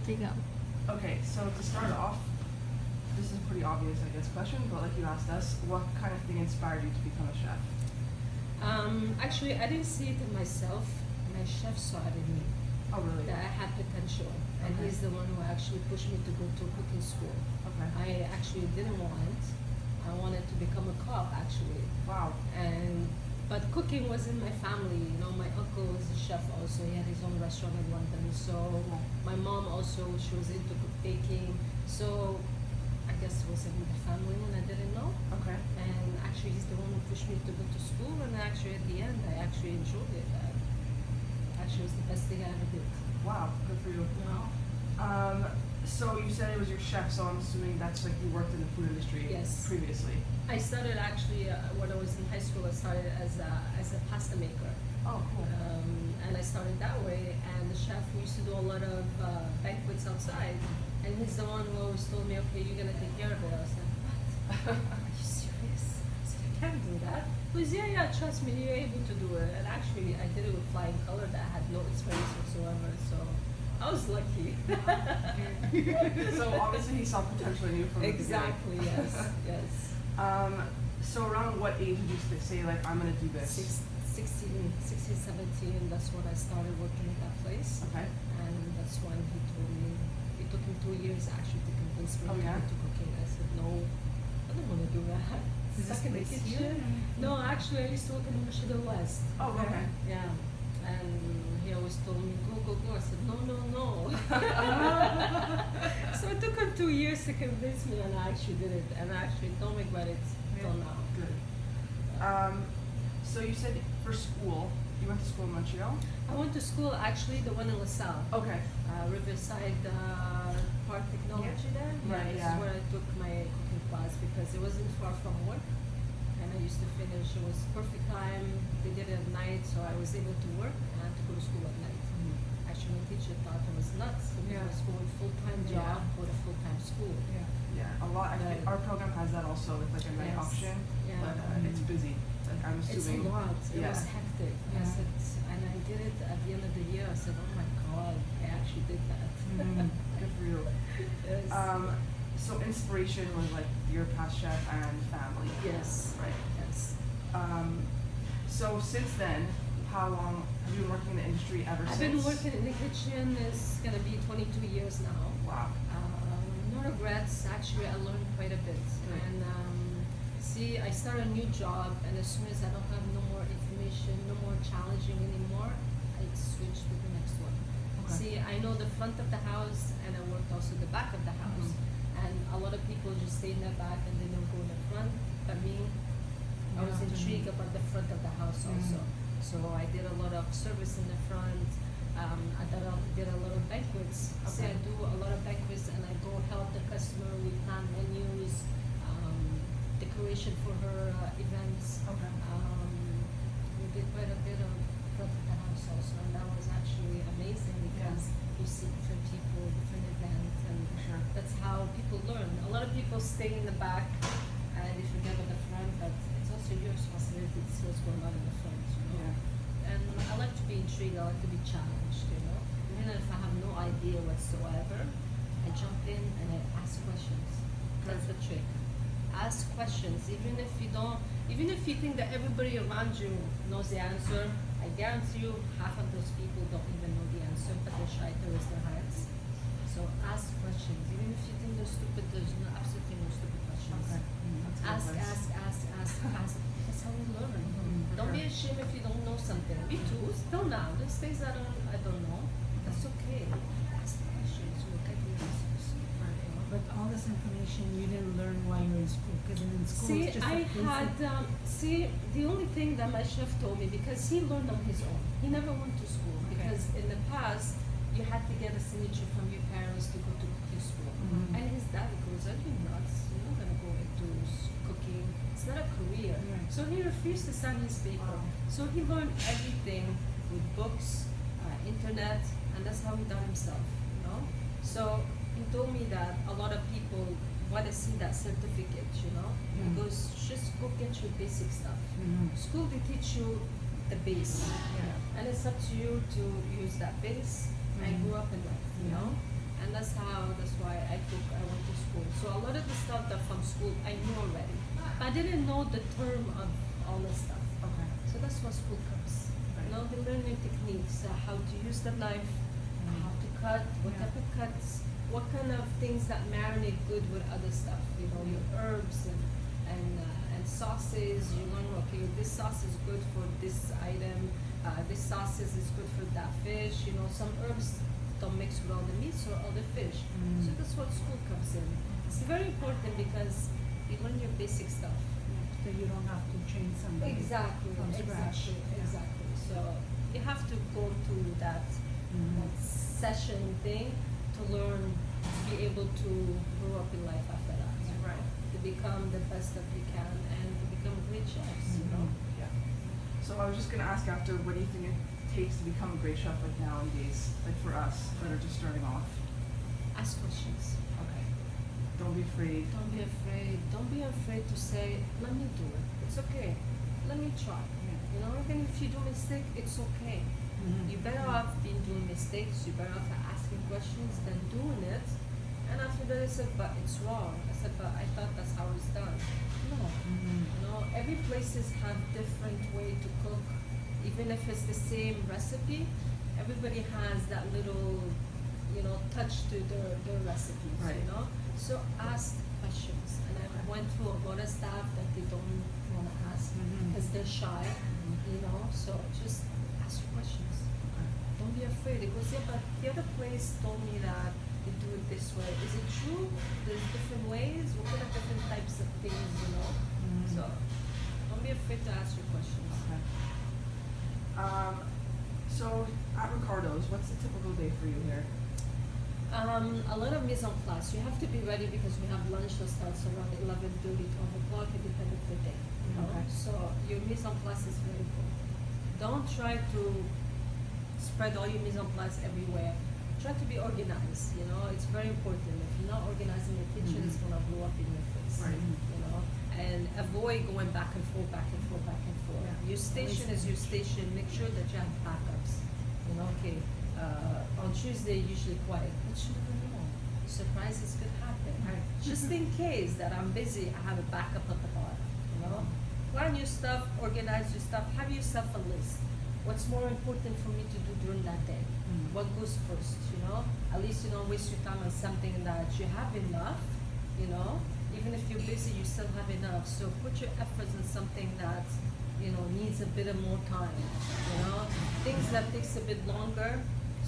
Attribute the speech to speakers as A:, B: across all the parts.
A: There you go.
B: Okay, so to start off, this is a pretty obvious, I guess, question, but like you asked us, what kind of thing inspired you to become a chef?
C: Actually, I didn't see it in myself. My chef saw it in me,
B: Oh, really?
C: that I had potential. And
B: Okay.
C: he's the one who actually pushed me to go to cooking school.
B: Okay.
C: I actually didn't want. I wanted to become a cook, actually.
B: Wow.
C: But cooking was in my family. You know, my uncle was a chef also. He had his own restaurant in London. So my mom also, she was into baking. So I guess it was in the family and I didn't know.
B: Okay.
C: And actually, he's the one who pushed me to go to school. And actually, at the end, I actually enjoyed it. Actually, it was the best thing I ever did.
B: Wow, good for you. So you said it was your chef, so I'm assuming that's like you worked in the food industry
C: Yes.
B: previously.
C: I started actually when I was in high school. I started as a pasta maker.
B: Oh, cool.
C: And I started that way. And the chef, we used to do a lot of banquets outside. And he's the one who always told me, okay, you're going to take care of it. I was like, what? Are you serious? I said, I can't do that. He goes, yeah, trust me, you're able to do it. And actually, I did it with flying color that I had no experience whatsoever. So I was lucky.
B: So obviously he saw potential in you from the beginning.
C: Exactly, yes.
B: So around what age did you say like I'm gonna do this?
C: 16, 17, that's when I started working at that place.
B: Okay.
C: And that's when he told me, it took him 2 years actually to convince me
B: Oh,
C: to
B: yeah?
C: go to cooking. I said, no, I don't want to do that.
A: Is this
C: Stuck in the
A: place
C: kitchen.
A: here?
C: No, actually I used to work in Michigan West.
B: Oh, okay.
C: Yeah. And he always told me, go. I said, no. So it took him 2 years to convince me and I actually did it. And I actually don't regret it till now.
B: Good. So you said for school, you went to school in Montreal?
C: I went to school actually, the one in LaSalle.
B: Okay.
C: Riverside Park Technology there.
B: Right,
C: This
B: yeah.
C: is where I took my cooking class because it wasn't far from work. And I used to finish, it was perfect time. They did it at night, so I was able to work and I had to go to school at night. Actually, my teacher thought I was nuts because I was going full-time job with a full-time school.
B: Yeah, a lot. I think our program has that also with like a night
C: Yes.
B: option,
C: Yeah.
B: but it's busy. Like I'm
C: It's a
B: assuming.
C: lot. It
B: Yeah.
C: was hectic. I
A: Yeah.
C: said, and I did it at the end of the year. I said, oh my God, I actually did that.
B: Good for you.
C: Yes.
B: So inspiration was like your past chef and family.
C: Yes.
B: Right.
C: Yes.
B: So since then, how long have you been working in the industry ever
C: I've
B: since?
C: been working in the kitchen. It's gonna be 22 years now.
B: Wow.
C: No regrets. Actually, I learned quite a bit.
B: Good.
C: And see, I start a new job, and as soon as I don't have no more information, no more challenging anymore, I switch to the next one.
B: Okay.
C: See, I know the front of the house, and I worked also the back of the house. And a lot of people just stay in the back and they don't go in the front. But me, I was intrigued about the front of the house also. So I did a lot of service in the front. I did a lot of banquets. See, I do a lot of banquets and I go help the customer with plan menus, decoration for her events.
B: Okay.
C: We did quite a bit of front of the house also, and that was actually amazing because you see different people, different events, and
B: Sure.
C: that's how people learn. A lot of people stay in the back and they forget about the front, but it's also your responsibility to see what's going on in the front. You know?
B: Yeah.
C: And I like to be intrigued. I like to be challenged. You know, even if I have no idea whatsoever, I jump in and I ask questions. That's the trick. Ask questions, even if you don't, even if you think that everybody around you knows the answer. I guarantee you, half of those people don't even know the answer, but they're shy to raise their hands. So ask questions, even if you think they're stupid. There's no absolutely no stupid questions.
B: Okay. That's good
C: Ask.
B: advice.
C: That's how we learn. Don't be ashamed if you don't know something. Me too. Still now. There's things I don't know. That's okay. Ask questions. You'll get the answers. You know?
A: But all this information you didn't learn while you were in school, because in school
C: See,
A: it's just
C: I
A: a basic.
C: had the only thing that my chef told me, because he learned on his own. He never went to school because in the past you had to get a signature from your parents to go to cooking school. And his dad goes, "Are you nuts? You're not gonna go into cooking. It's not a career."
A: Right.
C: So he refused to sign his paper. So he learned everything with books, internet, and that's how he done himself. You know. So he told me that a lot of people want to see that certificate. You know, he goes, "Just go get your basic stuff. School they teach you the base, and it's up to you to use that base and grow up in life. You know, and that's of the stuff that from school I knew already. But I didn't know the term of all the stuff.
B: Okay.
C: So that's what school comes.
B: Right.
C: You know, the learning techniques, how to use the knife, how to cut, what
A: Yeah.
C: type of cuts, what kind of things that marinate good with other stuff. You know, your herbs and sauces. You learn, okay, this sauce is good for this item. This sauce is good for that fish. You know, some herbs don't mix with all the meats or all the fish. So that's what school comes in. It's very important because you learn your basic stuff.
A: So you don't have to train somebody.
C: Exactly,
A: from scratch.
C: exactly. So you have to go through that, that session thing to learn, to be able to grow up in life after that.
B: Right.
C: To become the best that you can and to become great chefs, you know?
B: Yeah. So I was just gonna ask after, what do you think it takes to become a great chef like nowadays, like for us that are just starting off?
C: Ask questions.
B: Okay. Don't be afraid.
C: Don't be afraid. Don't be afraid to say, let me do it. It's okay. Let me try. You know, even if you do mistake, it's okay. You're better off being doing mistakes. You're better off asking questions than doing it. And after that, I said, but it's wrong. I said, but I thought that's how it's done. No. You know, every places have different way to cook. Even if it's the same recipe, everybody has that little, you know, touch to their recipes,
B: Right.
C: you know? So ask questions. And I went through a lot of stuff that they don't want to ask because they're shy, you know? So just ask your questions.
B: Okay.
C: Don't be afraid. It goes, yeah, but the other place told me that they do it this way. Is it true? There's different ways. What kind of different types of things, you know? So don't be afraid to ask your questions.
B: Okay. So at Ricardo's, what's a typical day for you here?
C: A lot of mise en place. You have to be ready because we have lunch that starts around 11:30, 12 o'clock, it depends on the day. You know?
B: Okay.
C: So your mise en place is very important. Don't try to spread all your mise en place everywhere. Try to be organized. You know, it's very important. If you're not organized in your kitchen, it's gonna blow up in your face.
B: Right.
C: You know, and avoid going back and forth, back and forth, back and forth.
A: Yeah.
C: Your station is your station. Make sure that you have backups. You know, okay. On Tuesday, usually quiet, but you never know. Surprises could happen.
B: Right.
C: Just in case that I'm busy, I have a backup at the bottom. You know, plan your stuff, organize your stuff, have yourself a list. What's more important for me to do during that day? What goes first? You know, at least you don't waste your time on something that you have enough. You know, even if you're busy, you still have enough. So put your efforts in something that you know needs a bit of more time. You know, things that takes a bit longer.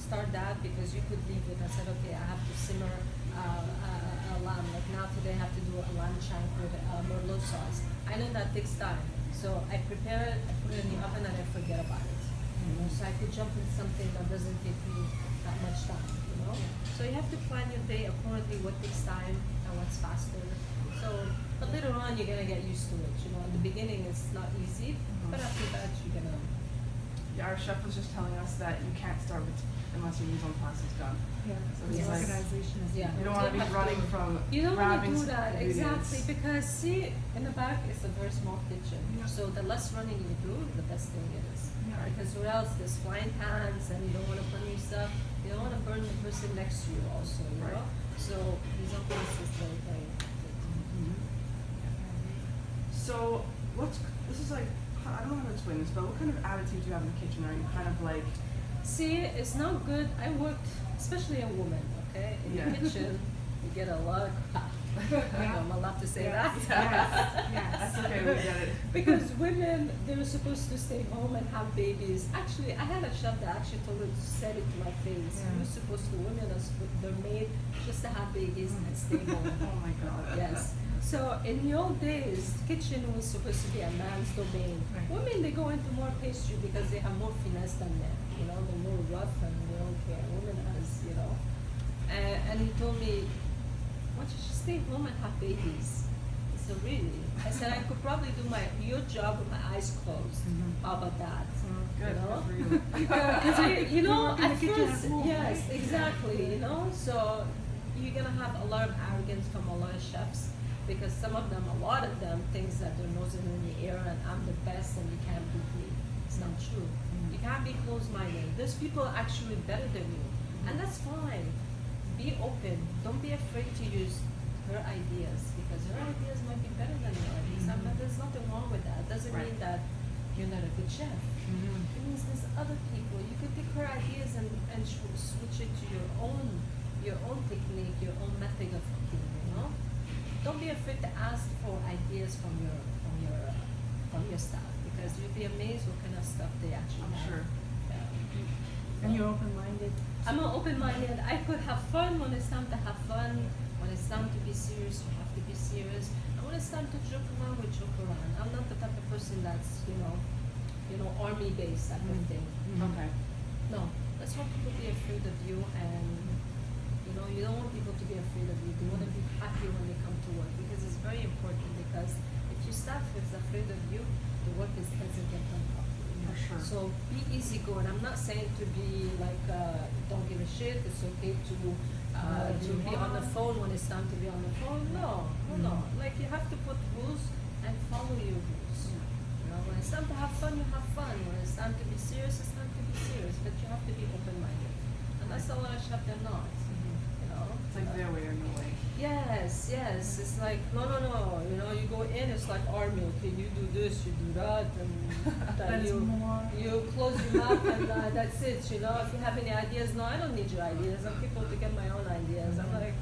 C: Start that because you could leave it. I said, okay, I have to simmer a lamb. Like now today, I have to do a lamb shank with merlot sauce. I know that takes time, so I prepare it, I put it in the oven, and I forget about it. You know, so I could jump into something that doesn't take me that much time. You know, so you have to plan your day accordingly. What takes time and what's faster. So, but later on, you're gonna get used to it. You know, in the beginning, it's not easy, but after that, you're gonna.
B: Yeah, our chef was just telling us that you can't start with unless your mise en place is done.
A: Yeah,
B: So
A: the
B: it's like-
A: organization is
C: Yeah.
B: You don't want to be
C: have to-
B: running from
C: You don't want to
B: grabbing
C: do that,
B: ingredients.
C: exactly, because see, in the back it's a very small kitchen.
A: Yeah.
C: So the less running you do, the best thing it is.
A: Yeah.
C: Because or else there's flying pans and you don't want to burn your stuff. You don't want to burn the person next to you also, you
B: Right.
C: know? So mise en place is very, very important.
B: So this is like, I don't know how to explain this, but what kind of attitude do you have in the kitchen? Are you kind of like,
C: See, it's not good. I worked, especially a woman, okay? In
B: Yeah.
C: the kitchen, you get a lot of crap. I'm allowed to say that.
B: that's okay, we get it.
C: Because women, they were supposed to stay home and have babies. Actually, I had a chef that actually told me to said it to my face.
A: Yeah.
C: You're supposed to, women are they're made just to have babies and stay home.
B: Oh my God.
C: Yes. So in the old days, kitchen was supposed to be a man's domain.
A: Right.
C: Women, they go into more pastry because they have more finesse than men. You know, they're more rough and they don't care. Women has, you know. And he told me, why don't you just stay home and have babies? I said, really? I said, I could probably do your job with my eyes closed. How about that?
B: Good,
C: You know?
B: good for you.
C: Because you know,
A: work in the
C: at
A: kitchen
C: first,
A: at home,
C: yes,
A: right?
C: exactly. You know, so you're gonna have a lot of arrogance from a lot of chefs because some of them, a lot of them, thinks that their nose is in the air and I'm the best and you can't beat me. It's not true. You can't be closed-minded. There's people actually better than you, and that's fine. Be open. Don't be afraid to use her ideas, because her ideas might be better than your ideas, but there's nothing wrong with that. Doesn't
B: Right.
C: mean that you're not a good chef. It means there's other people. You could take her ideas and switch it to your own technique, your own method of cooking. You know, don't be afraid to ask for ideas from your staff, because you'll be amazed what kind of stuff they actually
B: I'm
C: have.
B: sure.
C: Yeah.
A: And you're open-minded.
C: I'm open-minded. I could have fun when it's time to have fun. When it's time to be serious, you have to be serious. And when it's time to joke around, we joke around. I'm not the type of person that's army-based type of thing.
B: Okay.
C: No, let's want people to be afraid of you, and you don't want people to be afraid of you. They want to be happy when they come to work, because it's very important. Because if your staff is afraid of you, the work doesn't get done properly.
B: For sure.
C: So be easygoing. I'm not saying to be like don't give a shit. It's okay to be on the phone when it's time to be on the phone. No. Like, you have to put rules and follow your rules. When it's time to have fun, you have fun. When it's time to be serious, it's time to be serious. But you have to be open-minded. Unless I want to shut their mouths.
B: It's like their way or no way.
C: Yes. It's like no. You go in, it's like army. Okay, you do this, you do that, and
A: That's
C: you close your mouth, and that's it. If you have any ideas, no, I don't need your ideas. I'm people to get my own ideas. I'm like,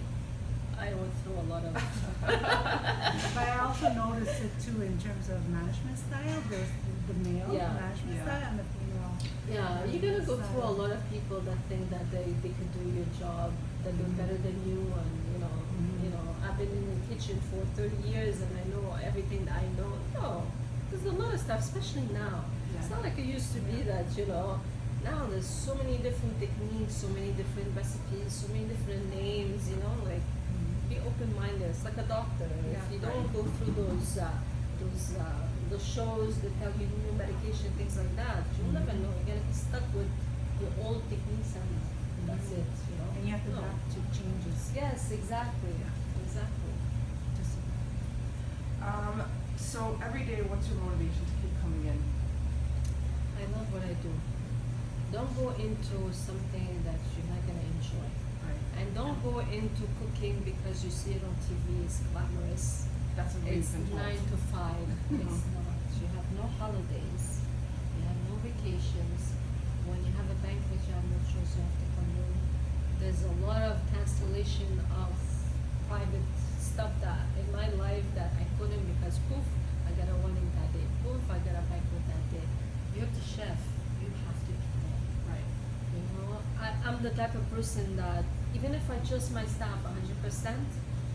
C: I went through a lot of.
A: But I also noticed it too in terms of management style. There's the male management style and the female.
C: Yeah, you're gonna go through a lot of people that think that they can do your job, that they're better than you, and I've been in the kitchen for 30 years and I know everything that I know. No, there's a lot of stuff, especially now. It's not like it used to be that now there's so many different techniques, so many different recipes, so many different names. Like, be open-minded. It's like a doctor. If you don't go through those shows that tell you new medication, things like that, you'll never know. You're gonna be stuck with your old techniques, and that's it.
A: And you have to adapt to changes.
C: Yes, exactly. Exactly.
B: So every day, what's your motivation to keep coming in?
C: I love what I do. Don't go into something that you're not gonna enjoy.
B: Right.
C: And don't go into cooking because you see it on TV, it's glamorous.
B: That's what
C: It's
B: we've been told.
C: 9 to 5. It's not. You have no holidays. You have no vacations. When you have a banquet, you have no choice. You have to come in. There's a lot of cancellation of private stuff that in my life that I couldn't, because poof, I got a wedding that day. Poof, I got a banquet that day. You're the chef. You have to be there.
B: Right.
C: I'm the type of person that even if I trust my staff 100%,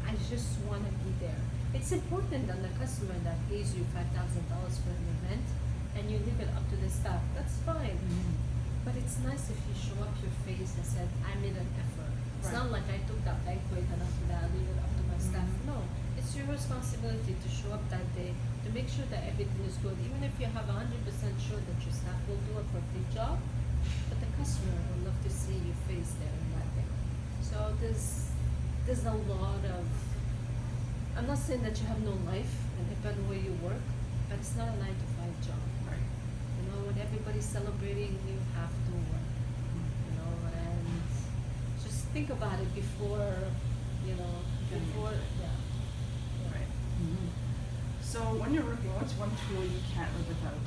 C: I just want to be there. It's important that the customer that pays you $5,000 for an event and you leave it up to the staff. That's fine. But it's nice if you show up your face and said, I made an effort. It's not like I took that banquet and after that I leave it up to my staff. No, it's your responsibility to show up that day, to make sure that everything is good. Even if you have 100% sure that your staff will do a perfect job, but the customer would love to see your face there in that day. So there's a lot of, I'm not saying that you have no life and depend where you work, but it's not a 9 to 5 job.
B: Right.
C: When everybody's celebrating, you have to work. And just think about it before,
B: Right. So when you're working, what's one tool you can't live without?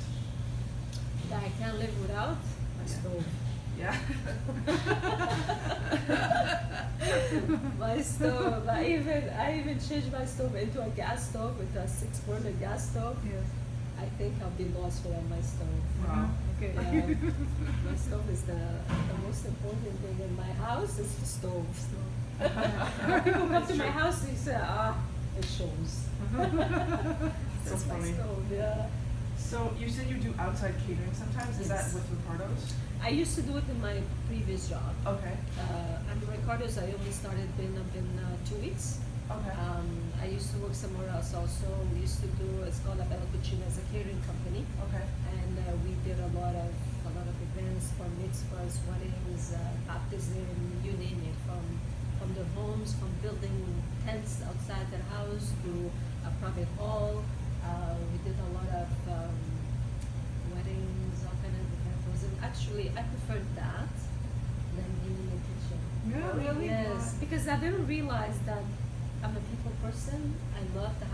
C: That I can't live without my stove.
B: Yeah.
C: My stove. I even changed my stove into a gas stove, with a 6-burner gas stove.
A: Yes.
C: I think I'll be lost without my stove.
B: Wow.
A: Okay.
C: My stove is the most important thing in my house. Is the stove. When people come to my house, they say, it shows.
B: So
C: It's my
B: funny.
C: stove, yeah.
B: So you said you do outside catering sometimes. Is that
C: Yes.
B: with Ricardo's?
C: I used to do it in my previous job.
B: Okay.
C: At Ricardo's, I only started being up in 2 weeks.
B: Okay.
C: I used to work somewhere else also. We used to do, it's called a Bella Cucina, as a catering company.
B: Okay.
C: And we did a lot of events for mitzvahs, weddings, baptism, you name it, from their homes, from building tents outside their house to a private hall. We did a lot of weddings, all kind of events. And actually, I preferred that than being in the kitchen.
A: Yeah, really?
C: Yes, because I didn't realize that I'm a people person. I love to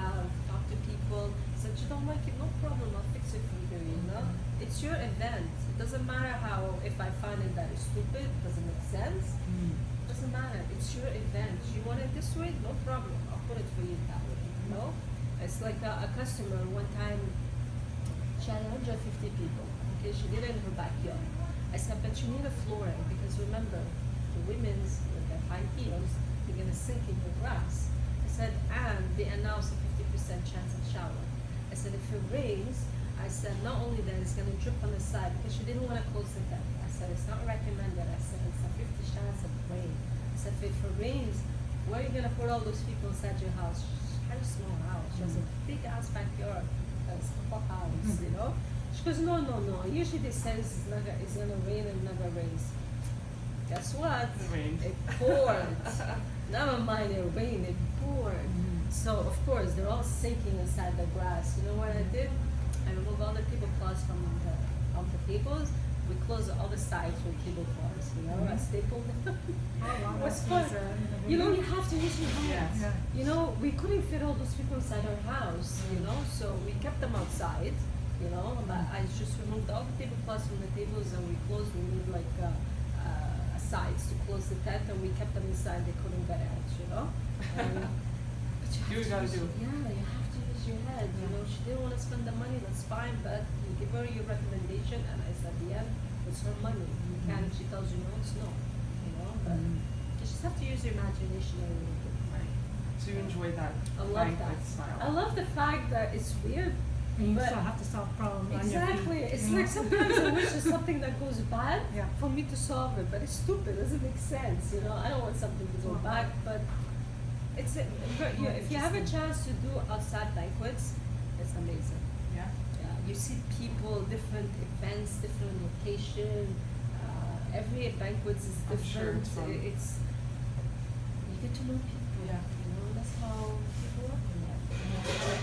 C: talk to people. So you don't like it, no problem. I'll fix it for you. You know, it's your event. It doesn't matter how if I find it that is stupid, doesn't make sense. Doesn't matter. It's your event. You want it this way, no problem. I'll put it for you that way. You know, it's like a customer one time. She had 150 people. Okay, she did it in her backyard. I said, but you need a flooring because remember, the women's with their high heels, they're gonna sink in your grass. I said, and they announced a 50% chance of shower. I said, if it rains, I said, not only that, it's gonna drip on the side because she didn't want to close the tent. I said, it's not recommended. I said, it's a 50 chance of rain. I said, if it rains, where are you gonna put all those people inside your house? She had a small house. She has a big ass backyard. It's a house, you know. She goes, no. Usually they say it's gonna rain and never rains. Guess what?
B: It rained.
C: It poured. Never mind it rained, it poured. So of course they're all sinking inside the grass. You know what I did? I removed all the tablecloths from the tables. We closed all the sides with tablecloths. You know, I stapled them.
A: Oh, wow,
C: It was
A: that
C: fun.
A: was,
C: You know, you have to use your hands.
B: Yeah.
C: You know, we couldn't fit all those people inside our house, you know, so we kept them outside, you know, but I just removed all the tablecloths from the tables and we moved like sides to close the tent and we kept them inside, they couldn't get out, you know. But
B: Do what you gotta do.
C: Yeah, you have to use your head, you know. She didn't want to spend the money, that's fine, but you give her your recommendation and I said, yeah, it's her money. You can't, if she tells you no, it's no, you know, but you just have to use your imagination a little bit.
B: Right. So you enjoy that
C: I love
B: banquet
C: that.
B: style.
C: I love the fact that it's weird.
A: And you
C: but
A: still have to solve problems on your feet.
C: exactly. It's
A: you
C: like
A: know?
C: sometimes I wish there's something that goes bad
A: Yeah.
C: for me to solve it, but it's stupid. It doesn't make sense. You know, I don't want something to go bad, but it's if you have a chance to do outside banquets, it's amazing.
B: Yeah.
C: Yeah, you see people, different events, different location. Every banquet is
B: I'm sure
C: different.
B: it's fun.
C: It's you get to know people.
B: Yeah.
C: You know, that's how people work in life.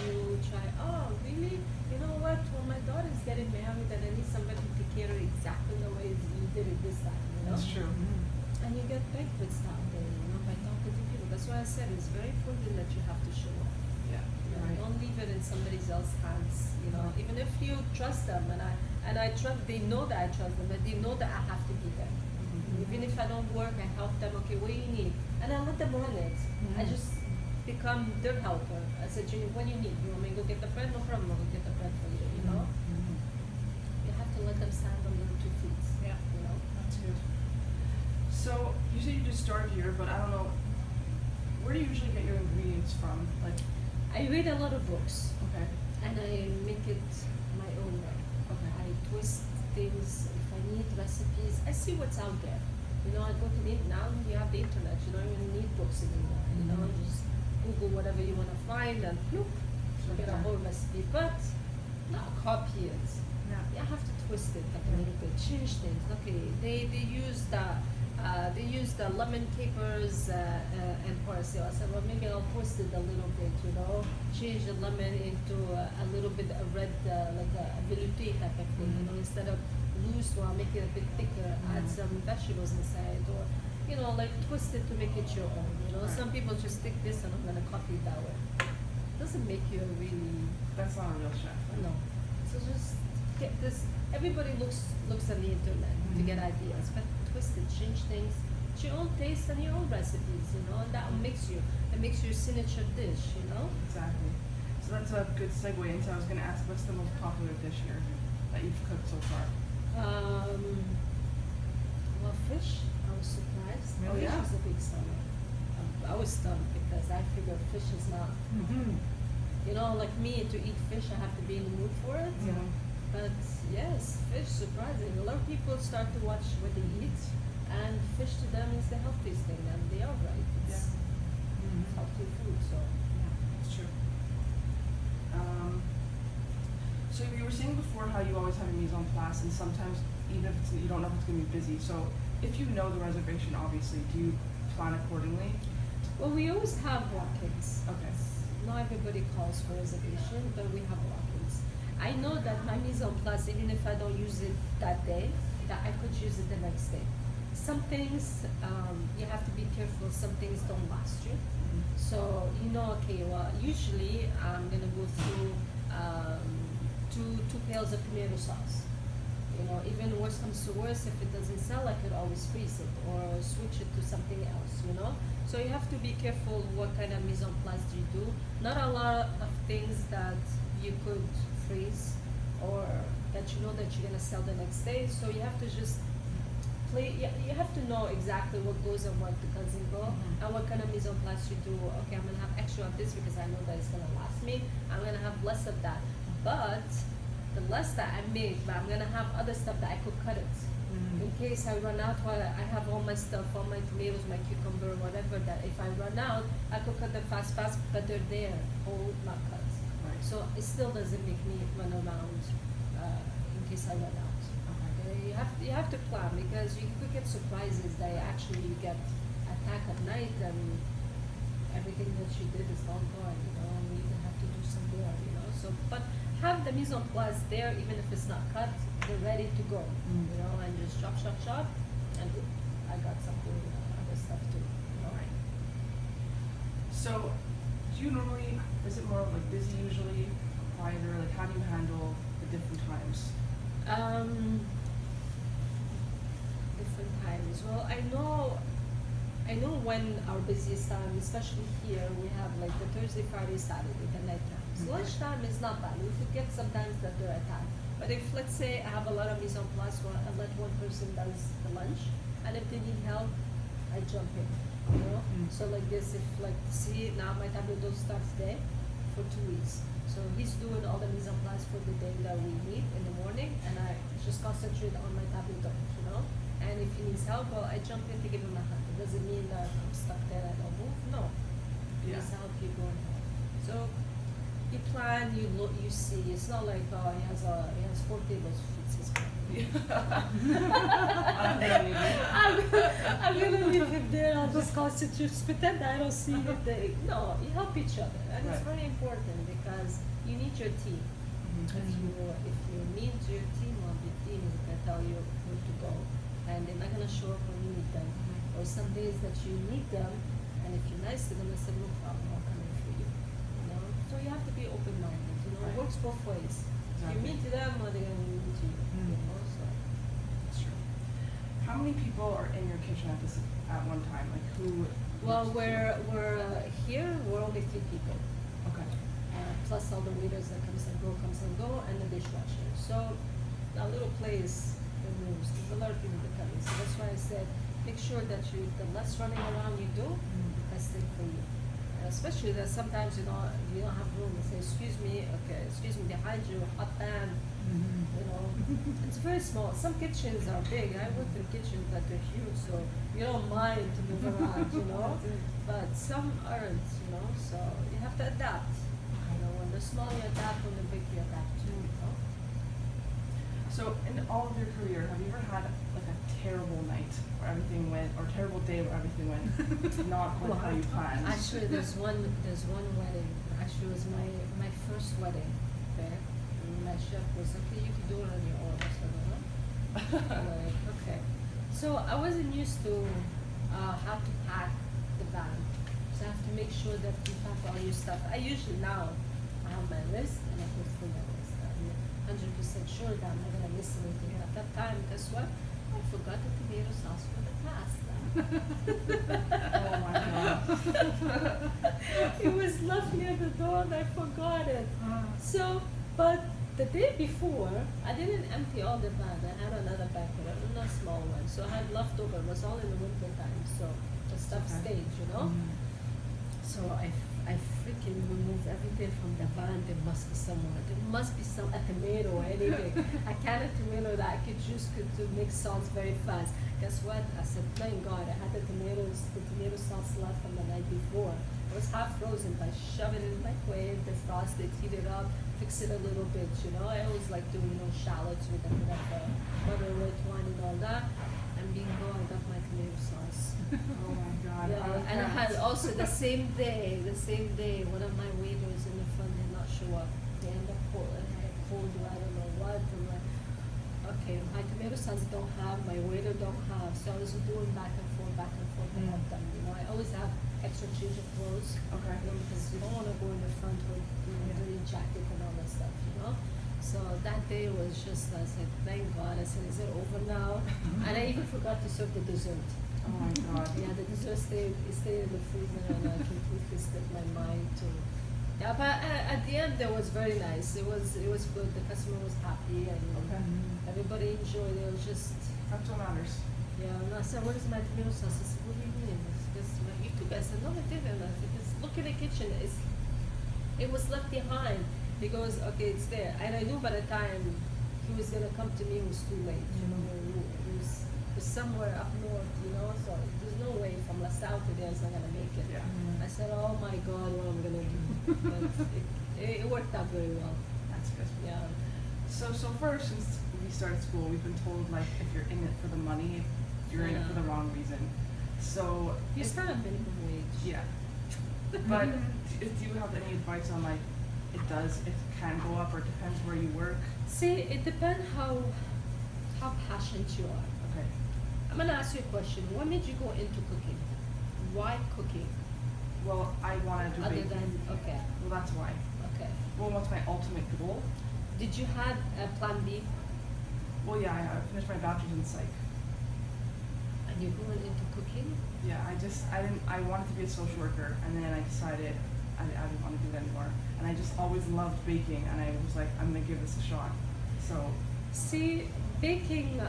C: You try. Oh, really? You know what? Well, my daughter's getting married, and I need somebody to take care of her exactly the way you did it this time. You know.
B: That's true.
C: And you get banquets that way, you know, by talking to people. That's why I said it's very important that you have to show up.
B: Yeah.
C: You know,
B: Right.
C: don't leave it in somebody else's hands. You know, even if you trust them, and I trust, they know that I trust them, but they know that I have to be there. Even if I don't work, I help them. Okay, what do you need? And I let them run it. I just become their helper. I said, what do you need? You want me to go get the bread? No problem. I'll go get the bread for you. You know. You have to let them stand on their 2 feet.
A: Yeah.
C: You know.
B: That's good. So you said you just started here, but I don't know. Where do you usually get your ingredients from? Like,
C: I read a lot of books.
B: okay.
C: And I make it my own way.
B: Okay.
C: I twist things. If I need recipes, I see what's out there. You know, I go to the now you have the internet. You don't even need books anymore. You know, you just Google whatever you want to find and bloop, you get a
B: Okay.
C: whole recipe. But not copy it.
A: Yeah.
C: You have to twist it like a little bit, change things. Okay, they use the lemon capers and parsley. I said, well, maybe I'll twist it a little bit, you know, change the lemon into a little bit of red, like a velouté type of thing, you know, instead of loose, well, I'll make it a bit thicker, add some vegetables inside, or, you know, like twist it to make it your own, you know.
B: Right.
C: Some people just take this and I'm gonna copy it that way. Doesn't make you a really
B: That's not a real chef.
C: no. So just get this. Everybody looks on the internet to get ideas, but twist it, change things, it's your own taste and your own recipes, you know, and that makes you. It makes your signature dish, you know.
B: Exactly. So that's a good segue into. I was going to ask, what's the most popular dish here that you've cooked so far?
C: Well, fish. I was surprised.
B: Oh,
C: Fish
B: yeah?
C: is a big seller. I was stunned because I figured fish is not. You know, like me, to eat fish, I have to be in the mood for it.
B: Yeah.
C: But yes, fish, surprising. A lot of people start to watch what they eat, and fish to them is the healthiest thing, and they are right. It's healthy food, so.
B: That's true. So you were saying before how you always have a mise en place, and sometimes even if you don't know if it's going to be busy. So if you know the reservation, obviously, do you plan accordingly?
C: Well, we always have walk-ins.
B: Okay.
C: Not everybody calls for reservation, but we have walk-ins. I know that my mise en place, even if I don't use it that day, that I could use it the next day. Some things you have to be careful. Some things don't last you. So usually I'm gonna go through two pails of tomato sauce. You know, even worse comes to worse, if it doesn't sell, I could always freeze it or switch it to something else, you know? So you have to be careful what kind of mise en place you do. Not a lot of things that you could freeze or that you know that you're gonna sell the next day. So you have to just you have to know exactly what goes and what doesn't go, and what kind of mise en place you do. Okay, I'm gonna have extra of this because I know that it's gonna last me. I'm gonna have less of that. But the less that I make, but I'm gonna have other stuff that I could cut it. In case I run out while I have all my stuff, all my tomatoes, my cucumber, whatever, that if I run out, I could cut them fast, but they're there, whole, not cut.
B: Right.
C: So it still doesn't make me run around in case I run out. Okay, you have to plan, because you could get surprises that actually you get attacked at night and everything that you did is all gone, you know, and you even have to do some more, you know. So, but have the mise en place there, even if it's not cut, they're ready to go, you know, and just chop, and I got something, other stuff too, you know.
B: Right. So, do you normally, is it more like busy usually, quieter? Like, how do you handle the different times?
C: Different times. Well, I know when our busiest time, especially here, we have like the Thursday, Friday, Saturday, the night times. Lunchtime is not bad. We forget sometimes that they're attacked. But if, let's say, I have a lot of mise en place, or I let one person does the lunch, and if they need help, I jump in, you know? So like this, if like, see, now my tableau starts there for 2 weeks. So he's doing all the mise en place for the day that we need in the morning, and I just concentrate on my tableau, you know? And if he needs help, well, I jump in to give him a hand. It doesn't mean that I'm stuck there, I don't move, no. He needs help, you go and help. So you plan, you look, you see. It's not like he has 4 tables. It's his family. I'm gonna leave him there. I'll just concentrate, just pretend I don't see him. No, you help each other, and it's very important because you need your team. If you need your team, well, your team is gonna tell you where to go, and they're not gonna show up when you need them. Or some days that you need them, and if you're nice to them, they say, no problem, I'll come in for you. You know, so you have to be open-minded. You know, it works both ways. You meet them, or they're gonna meet you. You know, so.
B: That's true. How many people are in your kitchen at one time? Like who?
C: Well, we're here. We're only 3 people.
B: Okay.
C: Plus all the waiters that comes and go, and the dishwasher. So a little place it moves. There's a lot of people that come in. So that's why I said, make sure that the less running around you do, the best thing for you. Especially that sometimes you don't have room to say, excuse me, behind you, hot pan. You know, it's very small. Some kitchens are big. I worked in kitchens that are huge, so you don't mind to move around, you know. But some aren't, you know. So you have to adapt. You know, when they're small you adapt, when they're big you adapt too. You know.
B: So in all of your career, have you ever had like a terrible night where everything went, or a terrible day where everything went not like how you planned?
C: Actually, there's one wedding. Actually, it was my first wedding. Okay, and my chef was okay. You can do it on your own. I said, I'm like, okay. So I wasn't used to how to pack the van. So I have to make sure that you pack all your stuff. I usually now I have my list and I go through my list. I'm 100% sure that I'm not gonna miss anything. At that time, guess what? I forgot the tomato sauce for the pasta.
B: Oh my god.
C: It was left near the door and I forgot it. So, but the day before, I didn't empty all the bag. I had another bag, but not a small one. So I had leftover. It was all in the winter time, so the stuff stayed, you know. So I freaking removed everything from the van. There must be somewhere. There must be some a tomato or anything. A can of tomato that I could use to make sauce very fast. Guess what? I said, thank God, I had the tomato sauce left from the night before. It was half frozen, but I shoved it in the microwave, defrost it, heat it up, fix it a little bit, you know. I always like doing shallots with a bit of butter, red wine and all that. And bingo, I got my tomato sauce.
B: Oh my god.
C: Yeah, and I had also the same day, one of my waiters in the front did not show up. They ended up cold, I don't know what. I'm like, okay, my tomato sauce don't have, my waiter don't have. So I was doing back and forth to help them. You know, I always have extra change of clothes.
B: Okay.
C: You know, because you don't want to go in the front with dirty jacket and all that stuff, you know. So that day was just, I said, thank God. I said, is it over now? And I even forgot to serve the dessert.
B: Oh my God.
C: Yeah, the dessert stayed in the freezer, and I completely slipped my mind to. Yeah, but at the end, it was very nice. It was good. The customer was happy, and
B: Okay.
C: everybody enjoyed it. It was just.
B: That's what matters.
C: Yeah, and I said, where's my tomato sauce? I said, what do you mean? It's what you cook. I said, no, I didn't. I said, just look in the kitchen. It was left behind. He goes, okay, it's there. And I knew by the time he was gonna come to me, it was too late. You know, it was somewhere up north. You know, so there's no way from LaSalle to there is not gonna make it.
B: Yeah.
C: I said, oh my God, what am I gonna do? But it worked out very well.
B: That's good.
C: Yeah.
B: So first, since we started school, we've been told like if you're in it for the money, you're in it for the wrong reason. So
C: You start at minimum wage.
B: yeah. But do you have any advice on like it can go up or it depends where you work?
C: See, it depends how passionate you are.
B: Okay.
C: I'm gonna ask you a question. What made you go into cooking? Why cooking?
B: Well, I want to do
C: Other
B: baking.
C: than okay,
B: Well, that's why.
C: okay.
B: Well, what's my ultimate goal?
C: Did you have a plan B?
B: Well, yeah, I finished my bachelor's in psych.
C: And you're going into cooking?
B: Yeah, I wanted to be a social worker, and then I decided I didn't want to do it anymore. And I just always loved baking, and I was like, I'm gonna give this a shot. So,
C: See, baking.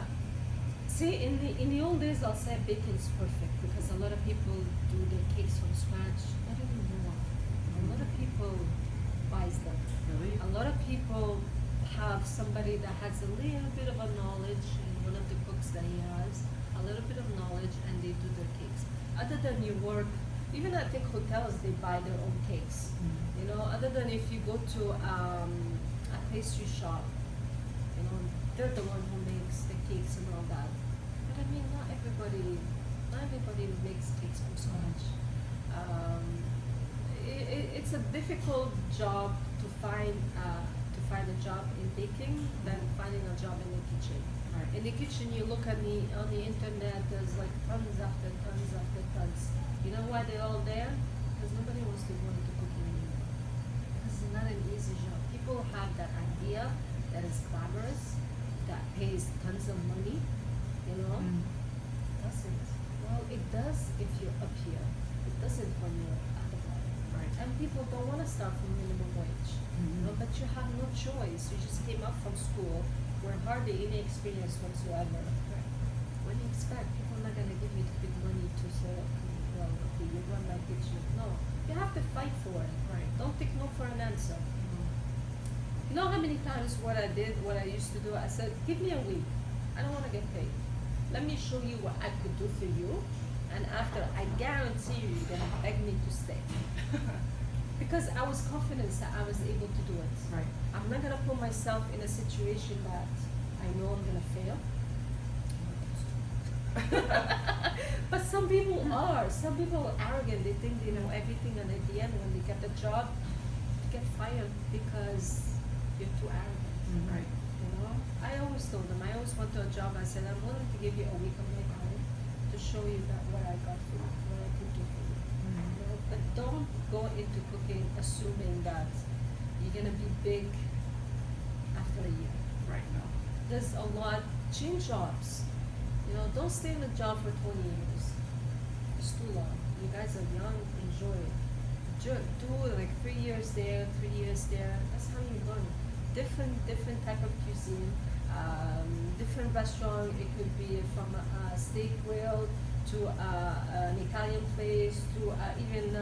C: See, in the old days, I'll say baking is perfect because a lot of people do their cakes from scratch. I don't even know why. A lot of people buys them.
B: really?
C: A lot of people have somebody that has a little bit of a knowledge, and one of the cooks that he has, a little bit of knowledge, and they do their cakes. Other than you work, even I think hotels, they buy their own cakes. You know, other than if you go to a pastry shop, you know, they're the one who makes the cakes and all that. But I mean, not everybody makes cakes from scratch. It's a difficult job to find a job in baking than finding a job in the kitchen.
B: Right.
C: In the kitchen, you look on the internet. There's like tons after tons after tons. You know why they're all there? Because nobody wants to go into cooking anymore. Because it's not an easy job. People have that idea that is glamorous, that pays tons of money. You know, doesn't. Well, it does if you're up here. It doesn't when you're at the bottom.
B: Right.
C: And people don't want to start from minimum wage. You know, but you have no choice. You just came up from school with hardly any experience whatsoever. What do you expect? People are not going to give you the big money to say, well, okay, you run my kitchen. No, you have to fight for it.
B: Right.
C: Don't take no for an answer. You know how many times what I used to do? I said, give me a week. I don't want to get paid. Let me show you what I could do for you. And after, I guarantee you, you're going to beg me to stay. Because I was confident that I was able to do it.
B: Right.
C: I'm not going to put myself in a situation that I know I'm going to fail. But some people are. Some people are arrogant. They think they know everything, and at the end, when they get the job, they get fired because you're too arrogant.
B: Right.
C: You know, I always told them. I always went to a job. I said, I'm willing to give you a week of my time to show you that what I got for you, what I could do for you. You know, but don't go into cooking assuming that you're gonna be big after a year.
B: Right. No.
C: There's a lot. Change jobs. You know, don't stay in a job for 20 years. It's too long. You guys are young. Enjoy it. Do like 3 years there, 3 years there. That's how you learn. Different type of cuisine. Different restaurant. It could be from a steak grill to an Italian place to even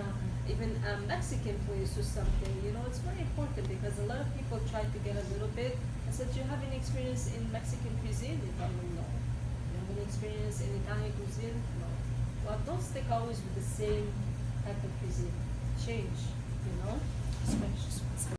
C: a Mexican place or something. You know, it's very important because a lot of people try to get a little bit. I said, do you have any experience in Mexican cuisine? They tell me no. You have any experience in Italian cuisine? No. Well, don't stick always with the same type of cuisine. Change, you know?